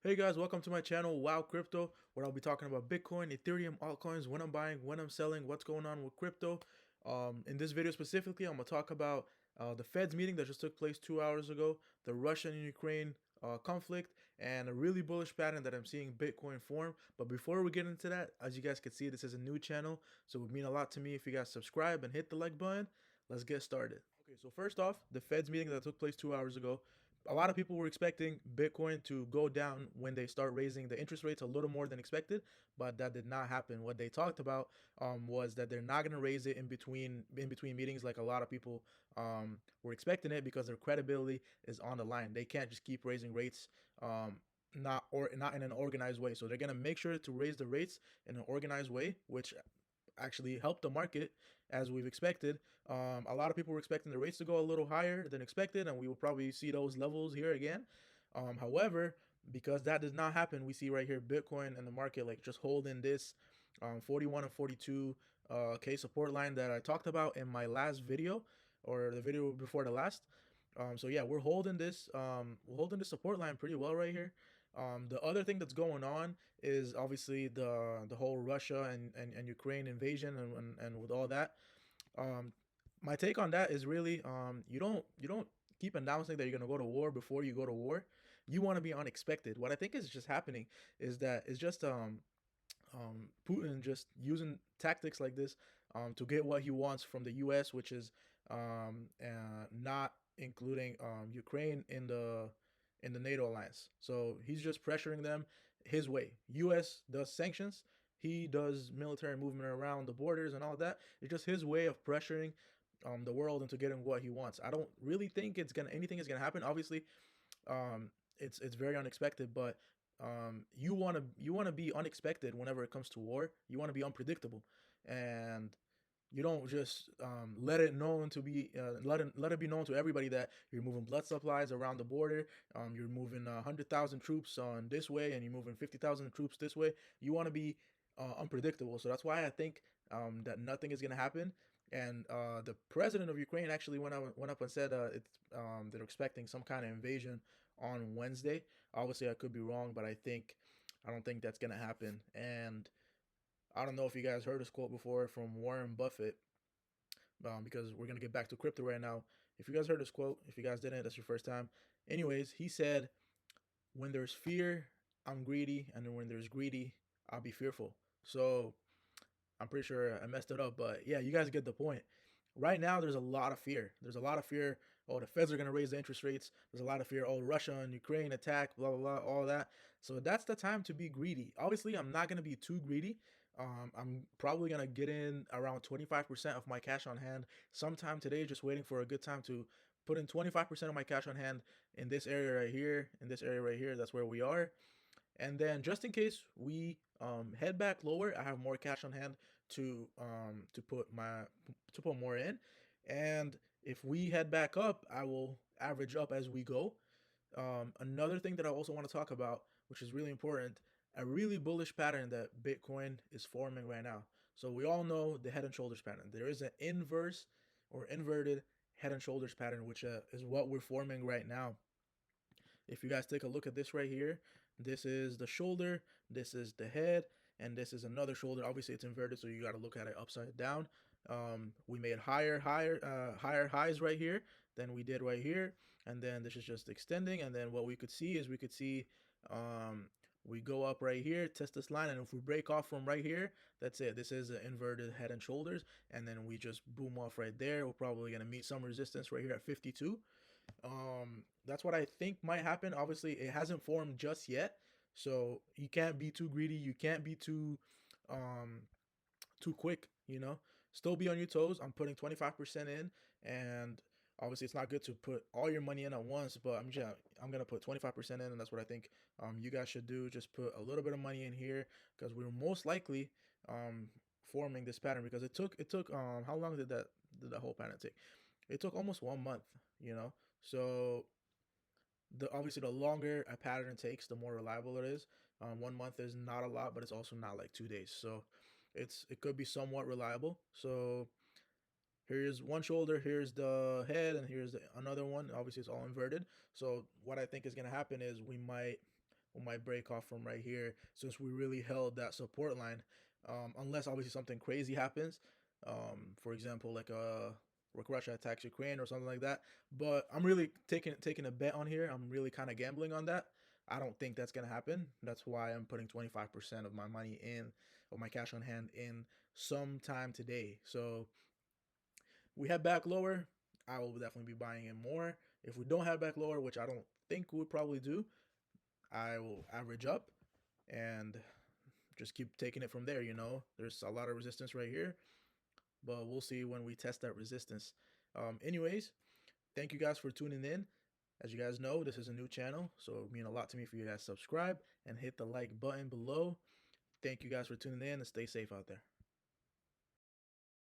Hey guys, welcome to my channel, Wow Crypto, where I'll be talking about Bitcoin, Ethereum, altcoins, when I'm buying, when I'm selling, what's going on with crypto. In this video specifically, I'm gonna talk about the Fed's meeting that just took place 2 hours ago, the Russia and Ukraine conflict, and a really bullish pattern that I'm seeing Bitcoin form. But before we get into that, as you guys can see, this is a new channel, so it would mean a lot to me if you guys subscribe and hit the like button. Let's get started. Okay, so first off, the Fed's meeting that took place 2 hours ago, a lot of people were expecting Bitcoin to go down when they start raising the interest rates a little more than expected, but that did not happen. What they talked about was that they're not going to raise it in between meetings like a lot of people were expecting it because their credibility is on the line. They can't just keep raising rates. Not in an organized way. So they're gonna make sure to raise the rates in an organized way, which actually helped the market as we've expected. A lot of people were expecting the rates to go a little higher than expected, and we will probably see those levels here again. However, because that did not happen, we see right here Bitcoin and the market like just holding this 41 and 42 K support line that I talked about in my last video or the video before the last. So yeah, we're holding this support line pretty well right here. The other thing that's going on is obviously the whole Russia and Ukraine invasion and with all that. Um, my take on that is really you don't keep announcing that you're gonna go to war before you go to war. You want to be unexpected. What I think is just happening is that it's just Putin just using tactics like this to get what he wants from the U.S., which is not including Ukraine in the NATO alliance. So he's just pressuring them his way. U.S. does sanctions. He does military movement around the borders and all that. It's just his way of pressuring the world into getting what he wants. I don't really think anything is gonna happen. Obviously, it's very unexpected, but you want to be unexpected whenever it comes to war. You want to be unpredictable, and you don't just let it be known to everybody that you're moving blood supplies around the border. You're moving 100,000 troops on this way, and you're moving 50,000 troops this way. You want to be unpredictable. So that's why I think that nothing is gonna happen. And the president of Ukraine actually went up and said they're expecting some kind of invasion on Wednesday. Obviously, I could be wrong, but I don't think that's gonna happen. And I don't know if you guys heard this quote before from Warren Buffett, because we're gonna get back to crypto right now. If you guys heard this quote, if you guys didn't, that's your first time. Anyways, he said, "When there's fear, I'm greedy, and then when there's greedy, I'll be fearful." So I'm pretty sure I messed it up, but yeah, you guys get the point. Right now, there's a lot of fear. There's a lot of fear. Oh, the Feds are going to raise the interest rates. There's a lot of fear. Oh, Russia and Ukraine attack, blah, blah, blah, all that. So that's the time to be greedy. Obviously, I'm not going to be too greedy. I'm probably going to get in around 25% of my cash on hand sometime today, just waiting for a good time to put in 25% of my cash on hand in this area right here, in this area right here. That's where we are. And then just in case we head back lower, I have more cash on hand to put more in. And if we head back up, I will average up as we go. Another thing that I also want to talk about, which is really important, a really bullish pattern that Bitcoin is forming right now. So we all know the head and shoulders pattern. There is an inverse or inverted head and shoulders pattern, which is what we're forming right now. If you guys take a look at this right here, this is the shoulder, this is the head, and this is another shoulder. Obviously, it's inverted, so you got to look at it upside down. We made higher highs right here than we did right here, and then this is just extending. And then what we could see is um, we go up right here, test this line, and if we break off from right here, that's it. This is an inverted head and shoulders, and then we just boom off right there. We're probably gonna meet some resistance right here at 52. That's what I think might happen. Obviously, it hasn't formed just yet, so you can't be too greedy. You can't be um too quick. Still be on your toes. I'm putting 25% in, and obviously it's not good to put all your money in at once. But I'm gonna put 25% in, and that's what I think you guys should do. Just put a little bit of money in here because we're most likely forming this pattern because it took how long did that whole pattern take? It took almost 1 month. So obviously the longer a pattern takes, the more reliable it is. 1 month is not a lot, but it's also not like 2 days. So it could be somewhat reliable. So here's one shoulder, here's the head, and here's another one. Obviously, it's all inverted. So what I think is gonna happen is we might we might break off from right here since we really held that support line. Unless obviously something crazy happens, for example, like Russia attacks Ukraine or something like that. But I'm really taking a bet on here. I'm really kind of gambling on that. I don't think that's gonna happen. That's why I'm putting 25% of my money in, of my cash on hand in sometime today. So we head back lower, I will definitely be buying in more. If we don't head back lower, which I don't think we probably do, I will average up and just keep taking it from there. There's a lot of resistance right here, but we'll see when we test that resistance. Anyways, thank you guys for tuning in. As you guys know, this is a new channel, so it would mean a lot to me for you guys to subscribe and hit the like button below. Thank you guys for tuning in, and stay safe out there.